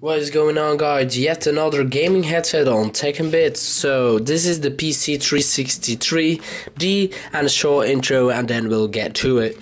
What is going on, guys? Yet another gaming headset on Techinbits. So this is the PC363D and a short intro, and then we'll get to it.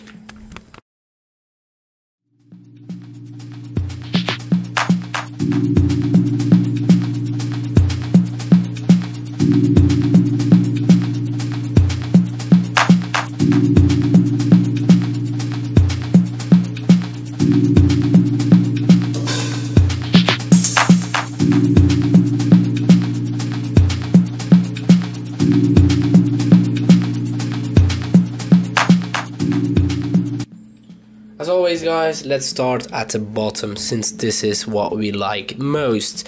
As always, guys, let's start at the bottom, since this is what we like most.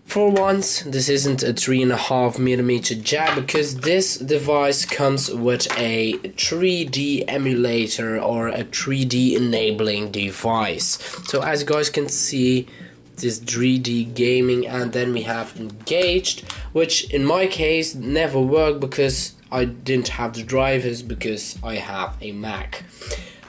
For once, this isn't a 3.5mm jack, because this device comes with a 3D emulator or a 3D enabling device. So as you guys can see, this 3D gaming, and then we have engaged, which in my case never worked because I didn't have the drivers, because I have a Mac.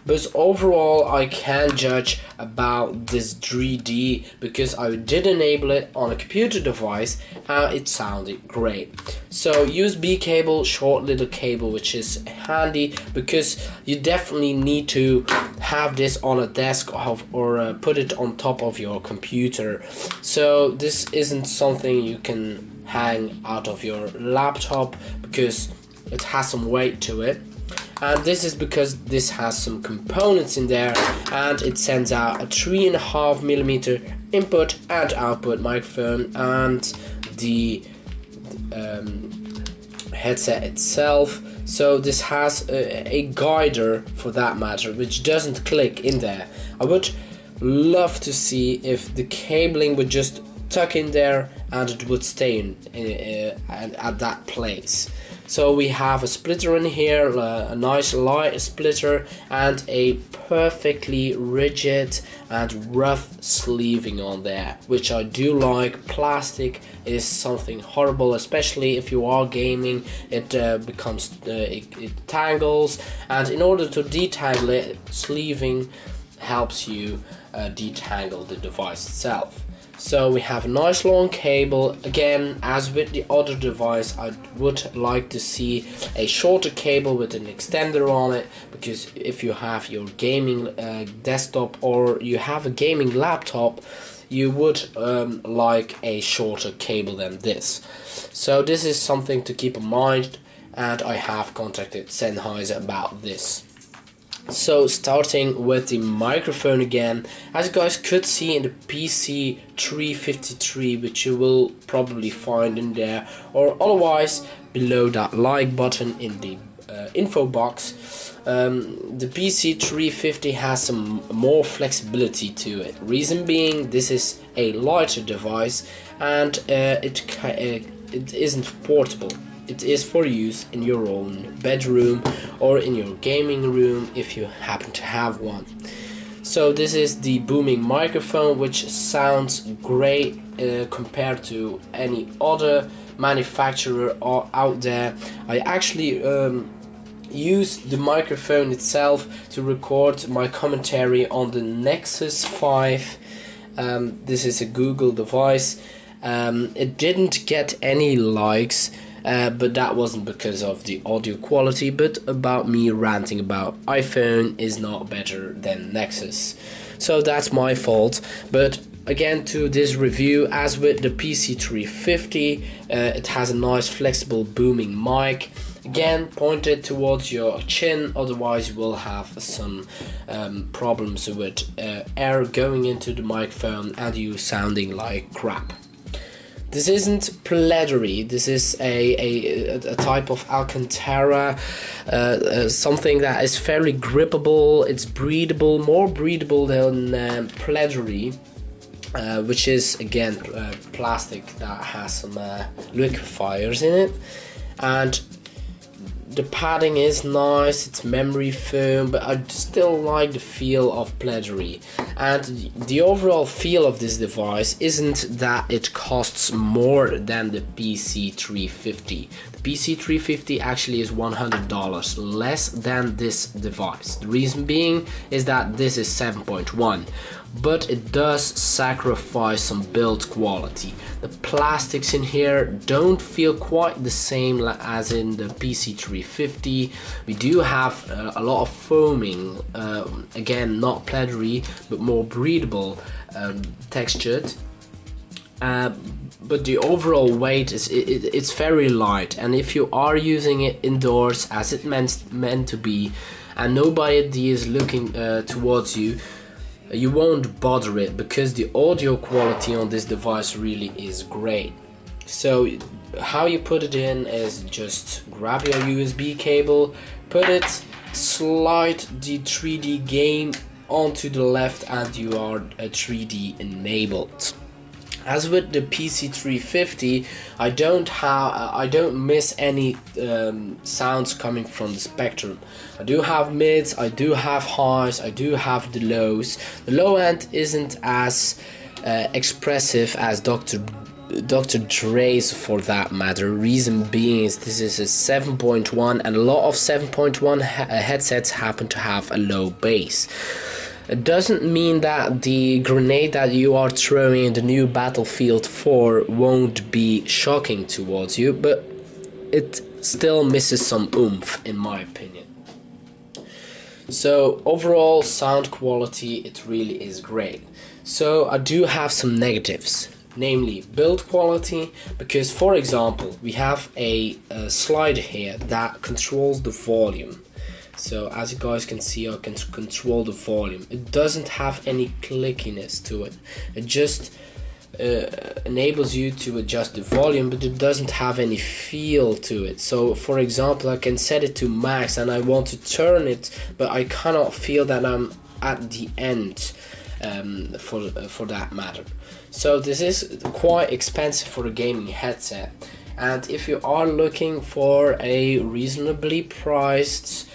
But overall, I can judge about this 3D because I did enable it on a computer device and it sounded great. So USB cable, short little cable, which is handy because you definitely need to have this on a desk or put it on top of your computer. So this isn't something you can hang out of your laptop because it has some weight to it. And this is because this has some components in there, and it sends out a 3.5mm input and output microphone, and the headset itself. So this has a guider for that matter, which doesn't click in there. I would love to see if the cabling would just tuck in there and it would stay at that place. So we have a splitter in here, a nice light splitter, and a perfectly rigid and rough sleeving on there, which I do like. Plastic is something horrible, especially if you are gaming. It becomes it tangles, and in order to detangle it, sleeving helps you detangle the device itself. So we have a nice long cable. Again, as with the other device, I would like to see a shorter cable with an extender on it, because if you have your gaming desktop or you have a gaming laptop, you would like a shorter cable than this. So this is something to keep in mind, and I have contacted Sennheiser about this. So starting with the microphone again, as you guys could see in the PC353, which you will probably find in there, or otherwise below that like button in the info box, the PC350 has some more flexibility to it. Reason being, this is a lighter device, and it isn't portable. It is for use in your own bedroom or in your gaming room if you happen to have one. So this is the booming microphone, which sounds great compared to any other manufacturer out there. I actually used the microphone itself to record my commentary on the Nexus 5. This is a Google device. It didn't get any likes. But that wasn't because of the audio quality, but about me ranting about iPhone is not better than Nexus. So that's my fault. But again, to this review, as with the PC350, it has a nice flexible booming mic. Again, pointed towards your chin, otherwise you will have some problems with air going into the microphone and you sounding like crap. This isn't pleathery. This is a type of Alcantara, something that is fairly grippable. It's breathable, more breathable than pleathery, which is again plastic that has some liquefiers in it, and the padding is nice. It's memory foam, but I still like the feel of pleathery. And the overall feel of this device isn't that it costs more than the PC350. The PC350 actually is $100 less than this device. The reason being is that this is 7.1, but it does sacrifice some build quality. The plastics in here don't feel quite the same as in the PC350. We do have a lot of foaming, again not pleathery but more breathable, textured. But the overall weight is it's very light, and if you are using it indoors as it meant to be, and nobody is looking towards you, you won't bother it, because the audio quality on this device really is great. So how you put it in is just grab your USB cable, put it, slide the 3D game onto the left, and you are 3D enabled. As with the PC350, I don't miss any sounds coming from the spectrum. I do have mids, I do have highs, I do have the lows. The low end isn't as expressive as Dr. Dre's, for that matter. Reason being is this is a 7.1, and a lot of 7.1 headsets happen to have a low bass. It doesn't mean that the grenade that you are throwing in the new Battlefield 4 won't be shocking towards you, but it still misses some oomph in my opinion. So overall sound quality, it really is great. So I do have some negatives, namely build quality, because for example we have a slider here that controls the volume. So as you guys can see, I can control the volume. It doesn't have any clickiness to it. It just enables you to adjust the volume, but it doesn't have any feel to it. So for example, I can set it to max and I want to turn it, but I cannot feel that I'm at the end, for that matter. So this is quite expensive for a gaming headset, and if you are looking for a reasonably priced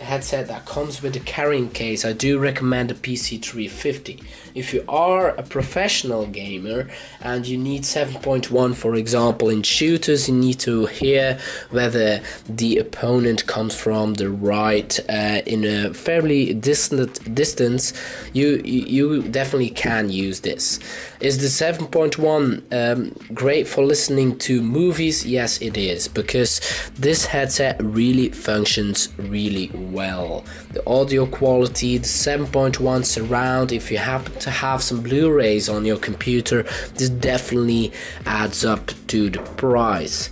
headset that comes with a carrying case, I do recommend the PC350. If you are a professional gamer and you need 7.1, for example, in shooters, you need to hear whether the opponent comes from the right in a fairly distant distance, you definitely can use this. Is the 7.1 great for listening to movies? Yes, it is, because this headset really functions really well. The audio quality, the 7.1 surround, if you happen to have some Blu-rays on your computer, this definitely adds up to the price.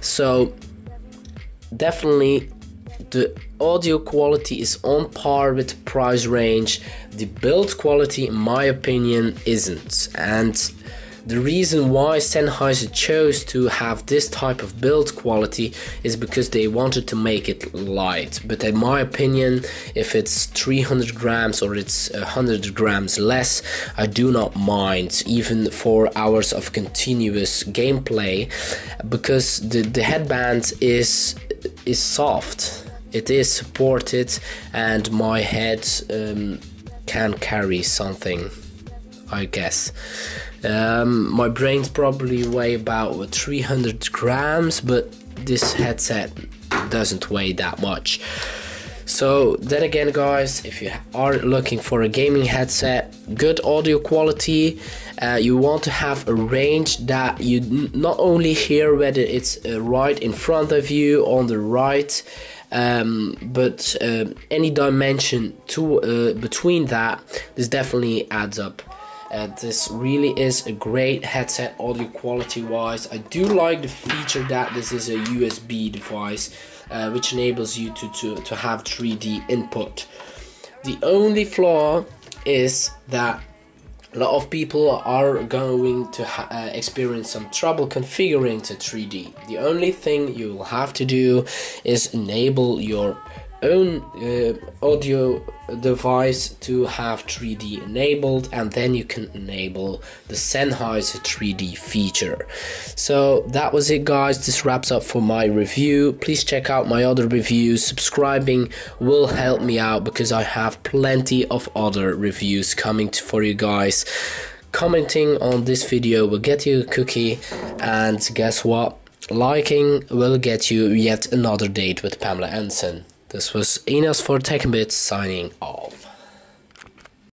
So definitely the audio quality is on par with the price range. The build quality, in my opinion, isn't, and the reason why Sennheiser chose to have this type of build quality is because they wanted to make it light. But in my opinion, if it's 300 grams or it's 100 grams less, I do not mind, even for hours of continuous gameplay, because the headband is soft. It is supported, and my head can carry something, I guess. My brains probably weigh about 300 grams, but this headset doesn't weigh that much. So then again, guys, if you are looking for a gaming headset, good audio quality, you want to have a range that you not only hear whether it's right in front of you on the right, but any dimension to between that, this definitely adds up. This really is a great headset audio quality wise. I do like the feature that this is a USB device, which enables you to have 3D input. The only flaw is that a lot of people are going to experience some trouble configuring to 3D. The only thing you will have to do is enable your own audio device to have 3D enabled, and then you can enable the Sennheiser 3D feature. So that was it, guys. This wraps up for my review. Please check out my other reviews. Subscribing will help me out because I have plenty of other reviews coming for you guys. Commenting on this video will get you a cookie, and guess what? Liking will get you yet another date with Pamela Ensign. This was Enos for Techinbits signing off.